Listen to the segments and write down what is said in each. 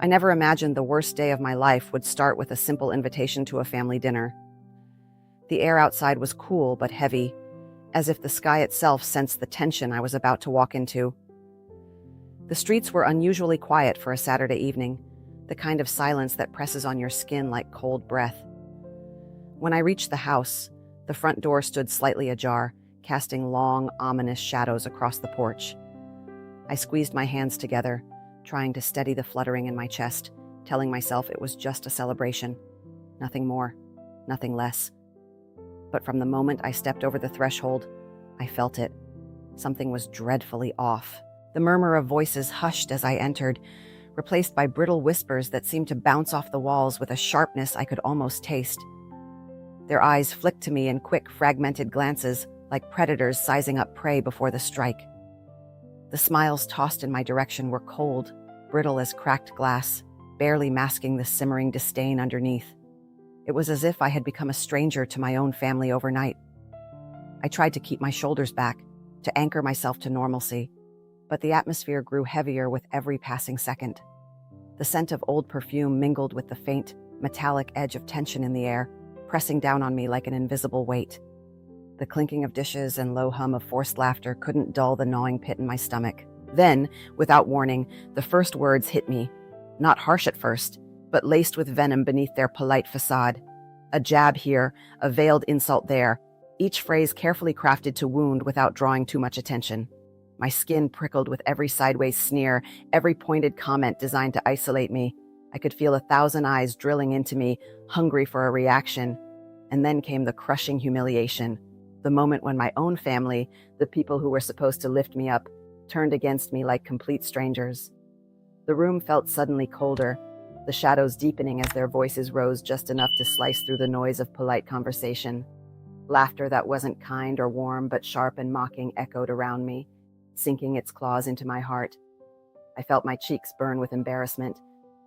I never imagined the worst day of my life would start with a simple invitation to a family dinner. The air outside was cool but heavy, as if the sky itself sensed the tension I was about to walk into. The streets were unusually quiet for a Saturday evening, the kind of silence that presses on your skin like cold breath. When I reached the house, the front door stood slightly ajar, casting long, ominous shadows across the porch. I squeezed my hands together, trying to steady the fluttering in my chest, telling myself it was just a celebration. Nothing more, nothing less. But from the moment I stepped over the threshold, I felt it. Something was dreadfully off. The murmur of voices hushed as I entered, replaced by brittle whispers that seemed to bounce off the walls with a sharpness I could almost taste. Their eyes flicked to me in quick, fragmented glances, like predators sizing up prey before the strike. The smiles tossed in my direction were cold, brittle as cracked glass, barely masking the simmering disdain underneath. It was as if I had become a stranger to my own family overnight. I tried to keep my shoulders back, to anchor myself to normalcy, but the atmosphere grew heavier with every passing second. The scent of old perfume mingled with the faint, metallic edge of tension in the air, pressing down on me like an invisible weight. The clinking of dishes and low hum of forced laughter couldn't dull the gnawing pit in my stomach. Then, without warning, the first words hit me. Not harsh at first, but laced with venom beneath their polite facade. A jab here, a veiled insult there, each phrase carefully crafted to wound without drawing too much attention. My skin prickled with every sideways sneer, every pointed comment designed to isolate me. I could feel 1,000 eyes drilling into me, hungry for a reaction. And then came the crushing humiliation. The moment when my own family, the people who were supposed to lift me up, turned against me like complete strangers. The room felt suddenly colder, the shadows deepening as their voices rose just enough to slice through the noise of polite conversation. Laughter that wasn't kind or warm but sharp and mocking echoed around me, sinking its claws into my heart. I felt my cheeks burn with embarrassment,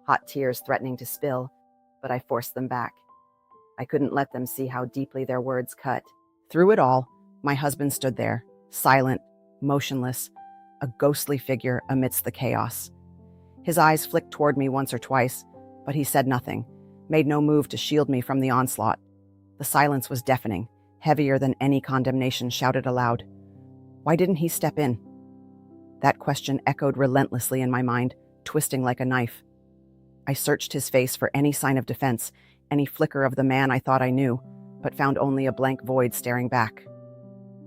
hot tears threatening to spill, but I forced them back. I couldn't let them see how deeply their words cut. Through it all, my husband stood there, silent, motionless, a ghostly figure amidst the chaos. His eyes flicked toward me once or twice, but he said nothing, made no move to shield me from the onslaught. The silence was deafening, heavier than any condemnation shouted aloud. Why didn't he step in? That question echoed relentlessly in my mind, twisting like a knife. I searched his face for any sign of defense, any flicker of the man I thought I knew, but found only a blank void staring back.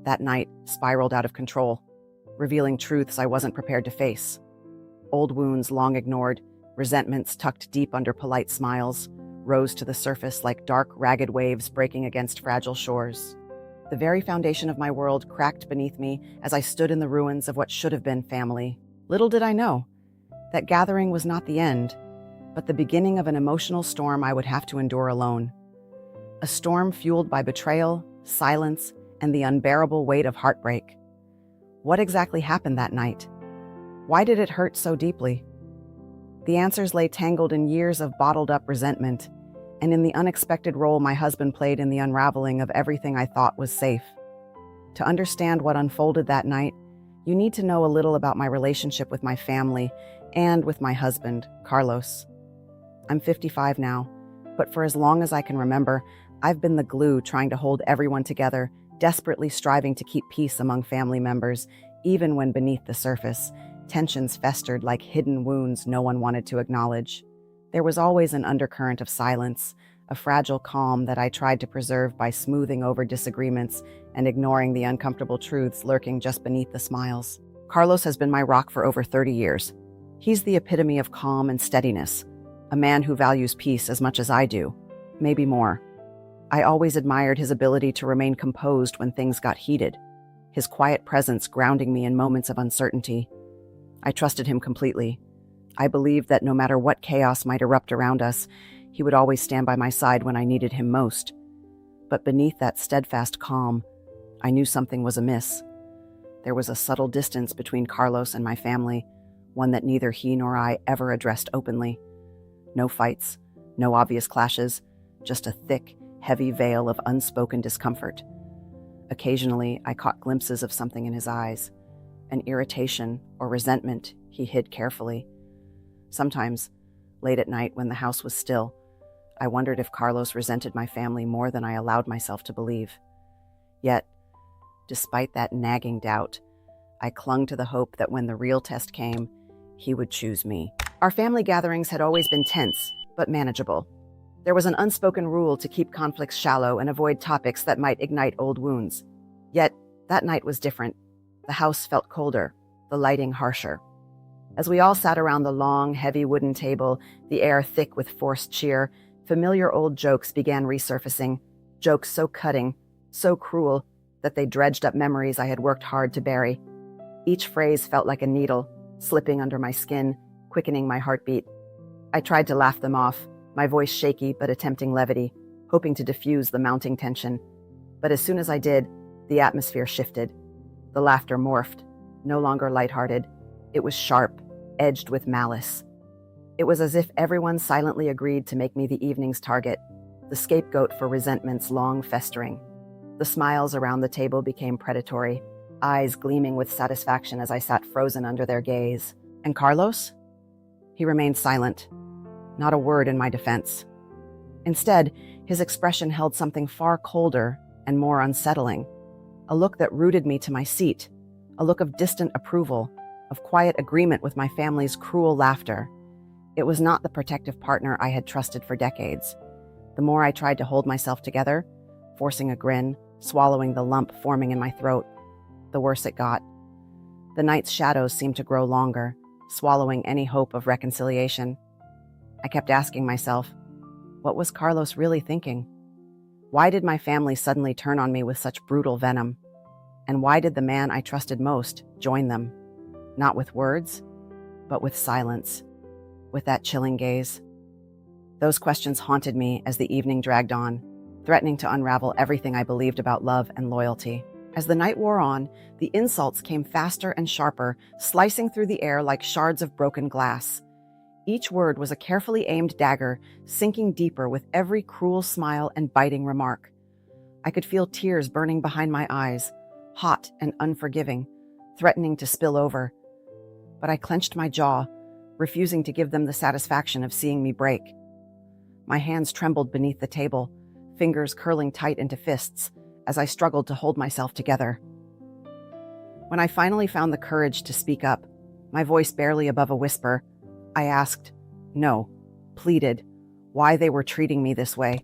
That night spiraled out of control, revealing truths I wasn't prepared to face. Old wounds long ignored, resentments tucked deep under polite smiles, rose to the surface like dark, ragged waves breaking against fragile shores. The very foundation of my world cracked beneath me as I stood in the ruins of what should have been family. Little did I know that gathering was not the end, but the beginning of an emotional storm I would have to endure alone. A storm fueled by betrayal, silence, and the unbearable weight of heartbreak. What exactly happened that night? Why did it hurt so deeply? The answers lay tangled in years of bottled-up resentment, and in the unexpected role my husband played in the unraveling of everything I thought was safe. To understand what unfolded that night, you need to know a little about my relationship with my family and with my husband, Carlos. I'm 55 now, but for as long as I can remember, I've been the glue trying to hold everyone together, desperately striving to keep peace among family members, even when beneath the surface, tensions festered like hidden wounds no one wanted to acknowledge. There was always an undercurrent of silence, a fragile calm that I tried to preserve by smoothing over disagreements and ignoring the uncomfortable truths lurking just beneath the smiles. Carlos has been my rock for over 30 years. He's the epitome of calm and steadiness, a man who values peace as much as I do, maybe more. I always admired his ability to remain composed when things got heated, his quiet presence grounding me in moments of uncertainty. I trusted him completely. I believed that no matter what chaos might erupt around us, he would always stand by my side when I needed him most. But beneath that steadfast calm, I knew something was amiss. There was a subtle distance between Carlos and my family, one that neither he nor I ever addressed openly. No fights, no obvious clashes, just a thick, heavy veil of unspoken discomfort. Occasionally, I caught glimpses of something in his eyes, an irritation or resentment he hid carefully. Sometimes, late at night when the house was still. I wondered if Carlos resented my family more than I allowed myself to believe. Yet, despite that nagging doubt, I clung to the hope that when the real test came, he would choose me. Our family gatherings had always been tense, but manageable. There was an unspoken rule to keep conflicts shallow and avoid topics that might ignite old wounds. Yet, that night was different. The house felt colder, the lighting harsher. As we all sat around the long, heavy wooden table, the air thick with forced cheer, familiar old jokes began resurfacing, jokes so cutting, so cruel, that they dredged up memories I had worked hard to bury. Each phrase felt like a needle, slipping under my skin, quickening my heartbeat. I tried to laugh them off, my voice shaky but attempting levity, hoping to diffuse the mounting tension. But as soon as I did, the atmosphere shifted. The laughter morphed, no longer lighthearted. It was sharp, edged with malice. It was as if everyone silently agreed to make me the evening's target, the scapegoat for resentments long festering. The smiles around the table became predatory, eyes gleaming with satisfaction as I sat frozen under their gaze. And Carlos? He remained silent, not a word in my defense. Instead, his expression held something far colder and more unsettling, a look that rooted me to my seat, a look of distant approval, of quiet agreement with my family's cruel laughter. It was not the protective partner I had trusted for decades. The more I tried to hold myself together, forcing a grin, swallowing the lump forming in my throat, the worse it got. The night's shadows seemed to grow longer, swallowing any hope of reconciliation. I kept asking myself, what was Carlos really thinking? Why did my family suddenly turn on me with such brutal venom? And why did the man I trusted most join them? Not with words, but with silence, with that chilling gaze. Those questions haunted me as the evening dragged on, threatening to unravel everything I believed about love and loyalty. As the night wore on, the insults came faster and sharper, slicing through the air like shards of broken glass. Each word was a carefully aimed dagger, sinking deeper with every cruel smile and biting remark. I could feel tears burning behind my eyes, hot and unforgiving, threatening to spill over. But I clenched my jaw, refusing to give them the satisfaction of seeing me break. My hands trembled beneath the table, fingers curling tight into fists, as I struggled to hold myself together. When I finally found the courage to speak up, my voice barely above a whisper, I asked, no, pleaded, why they were treating me this way,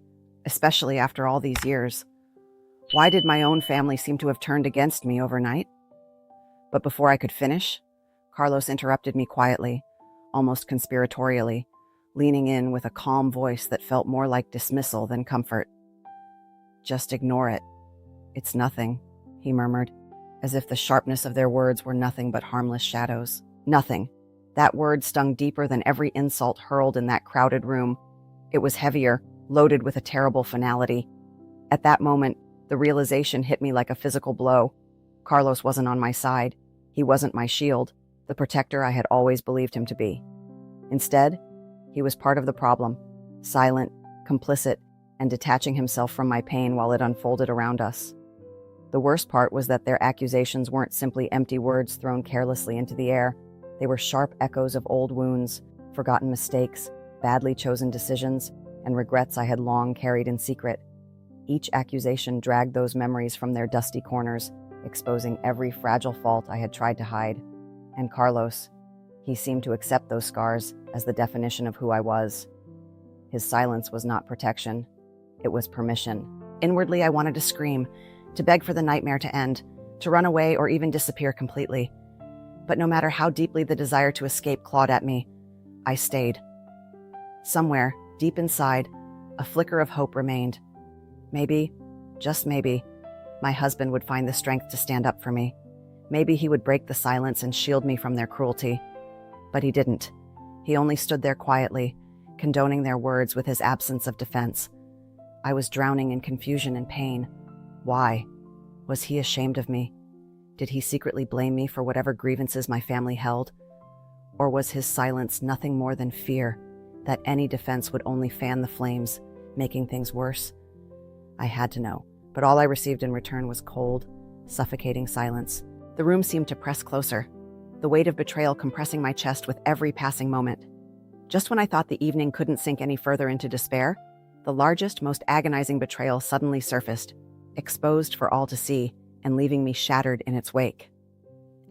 especially after all these years. Why did my own family seem to have turned against me overnight? But before I could finish, Carlos interrupted me quietly, almost conspiratorially, leaning in with a calm voice that felt more like dismissal than comfort. Just ignore it. It's nothing, he murmured, as if the sharpness of their words were nothing but harmless shadows. Nothing. That word stung deeper than every insult hurled in that crowded room. It was heavier, loaded with a terrible finality. At that moment, the realization hit me like a physical blow. Carlos wasn't on my side. He wasn't my shield, the protector I had always believed him to be. Instead, he was part of the problem, silent, complicit, and detaching himself from my pain while it unfolded around us. The worst part was that their accusations weren't simply empty words thrown carelessly into the air. They were sharp echoes of old wounds, forgotten mistakes, badly chosen decisions, and regrets I had long carried in secret. Each accusation dragged those memories from their dusty corners, exposing every fragile fault I had tried to hide. And Carlos, he seemed to accept those scars as the definition of who I was. His silence was not protection. It was permission. Inwardly, I wanted to scream, to beg for the nightmare to end, to run away or even disappear completely. But no matter how deeply the desire to escape clawed at me, I stayed. Somewhere, deep inside, a flicker of hope remained. Maybe, just maybe, my husband would find the strength to stand up for me. Maybe he would break the silence and shield me from their cruelty. But he didn't. He only stood there quietly, condoning their words with his absence of defense. I was drowning in confusion and pain. Why? Was he ashamed of me? Did he secretly blame me for whatever grievances my family held? Or was his silence nothing more than fear that any defense would only fan the flames, making things worse? I had to know, but all I received in return was cold, suffocating silence. The room seemed to press closer, the weight of betrayal compressing my chest with every passing moment. Just when I thought the evening couldn't sink any further into despair, the largest, most agonizing betrayal suddenly surfaced, exposed for all to see and leaving me shattered in its wake.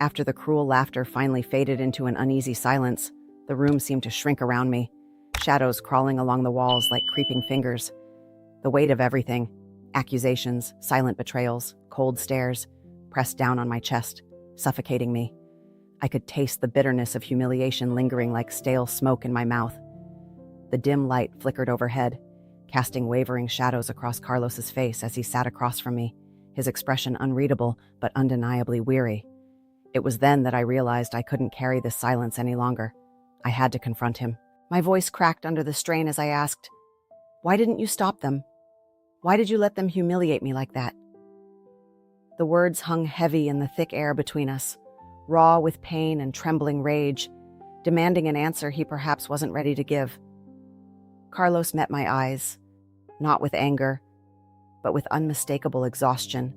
After the cruel laughter finally faded into an uneasy silence, the room seemed to shrink around me, shadows crawling along the walls like creeping fingers. The weight of everything, accusations, silent betrayals, cold stares, pressed down on my chest, suffocating me. I could taste the bitterness of humiliation lingering like stale smoke in my mouth. The dim light flickered overhead, casting wavering shadows across Carlos's face as he sat across from me, his expression unreadable but undeniably weary. It was then that I realized I couldn't carry this silence any longer. I had to confront him. My voice cracked under the strain as I asked, "Why didn't you stop them? Why did you let them humiliate me like that?" The words hung heavy in the thick air between us, raw with pain and trembling rage, demanding an answer he perhaps wasn't ready to give. Carlos met my eyes, not with anger, but with unmistakable exhaustion,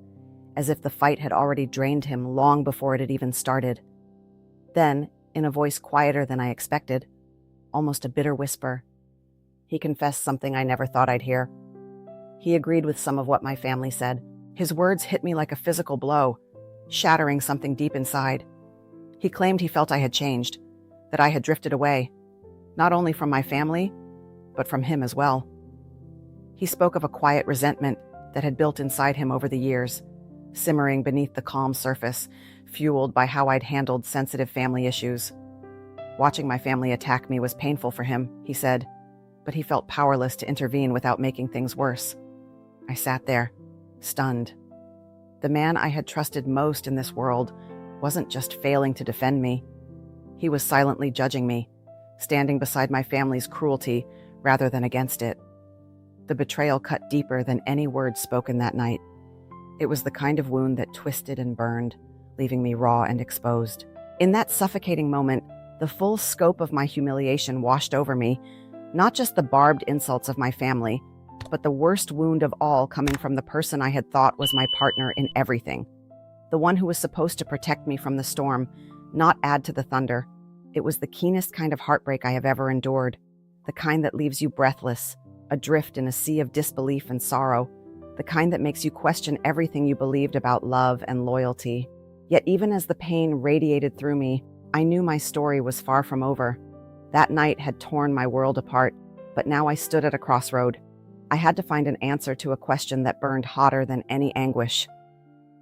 as if the fight had already drained him long before it had even started. Then, in a voice quieter than I expected, almost a bitter whisper, he confessed something I never thought I'd hear. He agreed with some of what my family said. His words hit me like a physical blow, shattering something deep inside. He claimed he felt I had changed, that I had drifted away, not only from my family, but from him as well. He spoke of a quiet resentment that had built inside him over the years, simmering beneath the calm surface, fueled by how I'd handled sensitive family issues. Watching my family attack me was painful for him, he said, but he felt powerless to intervene without making things worse. I sat there, stunned. The man I had trusted most in this world wasn't just failing to defend me. He was silently judging me, standing beside my family's cruelty rather than against it. The betrayal cut deeper than any words spoken that night. It was the kind of wound that twisted and burned, leaving me raw and exposed. In that suffocating moment, the full scope of my humiliation washed over me, not just the barbed insults of my family, but the worst wound of all coming from the person I had thought was my partner in everything. The one who was supposed to protect me from the storm, not add to the thunder. It was the keenest kind of heartbreak I have ever endured, the kind that leaves you breathless, adrift in a sea of disbelief and sorrow, the kind that makes you question everything you believed about love and loyalty. Yet even as the pain radiated through me, I knew my story was far from over. That night had torn my world apart, but now I stood at a crossroad. I had to find an answer to a question that burned hotter than any anguish.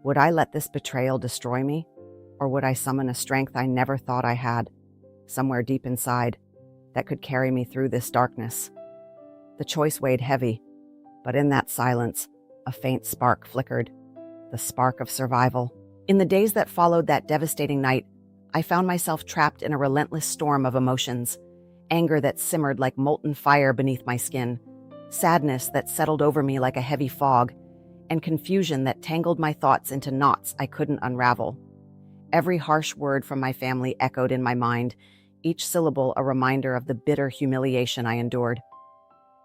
Would I let this betrayal destroy me, or would I summon a strength I never thought I had, somewhere deep inside, that could carry me through this darkness? The choice weighed heavy, but in that silence, a faint spark flickered, the spark of survival. In the days that followed that devastating night, I found myself trapped in a relentless storm of emotions, anger that simmered like molten fire beneath my skin, sadness that settled over me like a heavy fog, and confusion that tangled my thoughts into knots I couldn't unravel. Every harsh word from my family echoed in my mind, each syllable a reminder of the bitter humiliation I endured.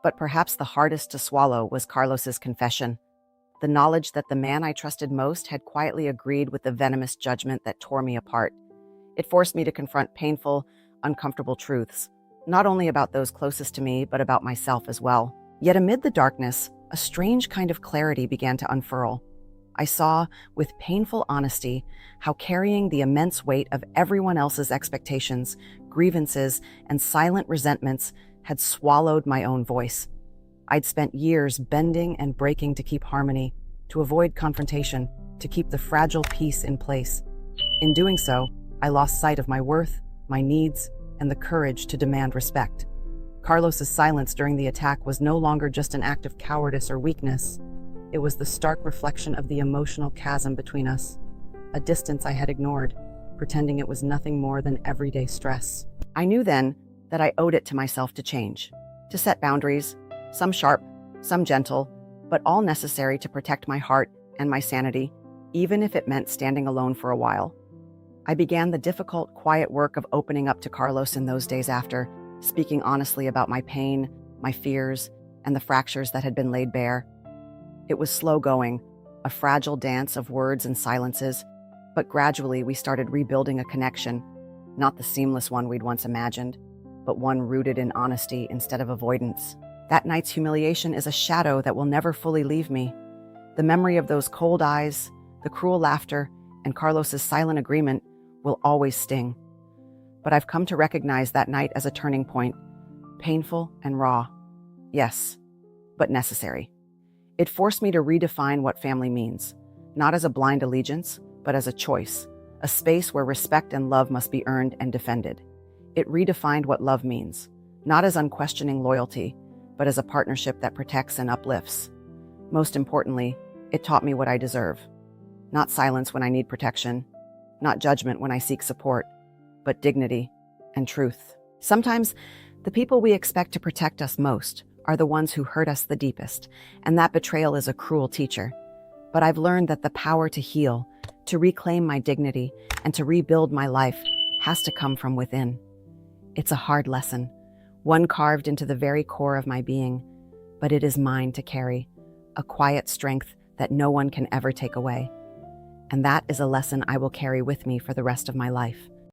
But perhaps the hardest to swallow was Carlos's confession, the knowledge that the man I trusted most had quietly agreed with the venomous judgment that tore me apart. It forced me to confront painful, uncomfortable truths, not only about those closest to me, but about myself as well. Yet amid the darkness, a strange kind of clarity began to unfurl. I saw, with painful honesty, how carrying the immense weight of everyone else's expectations, grievances, and silent resentments had swallowed my own voice. I'd spent years bending and breaking to keep harmony, to avoid confrontation, to keep the fragile peace in place. In doing so, I lost sight of my worth, my needs, and the courage to demand respect. Carlos's silence during the attack was no longer just an act of cowardice or weakness. It was the stark reflection of the emotional chasm between us, a distance I had ignored, pretending it was nothing more than everyday stress. I knew then that I owed it to myself to change, to set boundaries, some sharp, some gentle, but all necessary to protect my heart and my sanity, even if it meant standing alone for a while. I began the difficult, quiet work of opening up to Carlos in those days after, speaking honestly about my pain, my fears, and the fractures that had been laid bare. It was slow going, a fragile dance of words and silences, but gradually we started rebuilding a connection, not the seamless one we'd once imagined, but one rooted in honesty instead of avoidance. That night's humiliation is a shadow that will never fully leave me. The memory of those cold eyes, the cruel laughter, and Carlos's silent agreement will always sting. But I've come to recognize that night as a turning point, painful and raw. Yes, but necessary. It forced me to redefine what family means, not as a blind allegiance, but as a choice, a space where respect and love must be earned and defended. It redefined what love means, not as unquestioning loyalty, but as a partnership that protects and uplifts. Most importantly, it taught me what I deserve. Not silence when I need protection, not judgment when I seek support, but dignity and truth. Sometimes, the people we expect to protect us most are the ones who hurt us the deepest, and that betrayal is a cruel teacher. But I've learned that the power to heal, to reclaim my dignity, and to rebuild my life has to come from within. It's a hard lesson, one carved into the very core of my being, but it is mine to carry, a quiet strength that no one can ever take away. And that is a lesson I will carry with me for the rest of my life.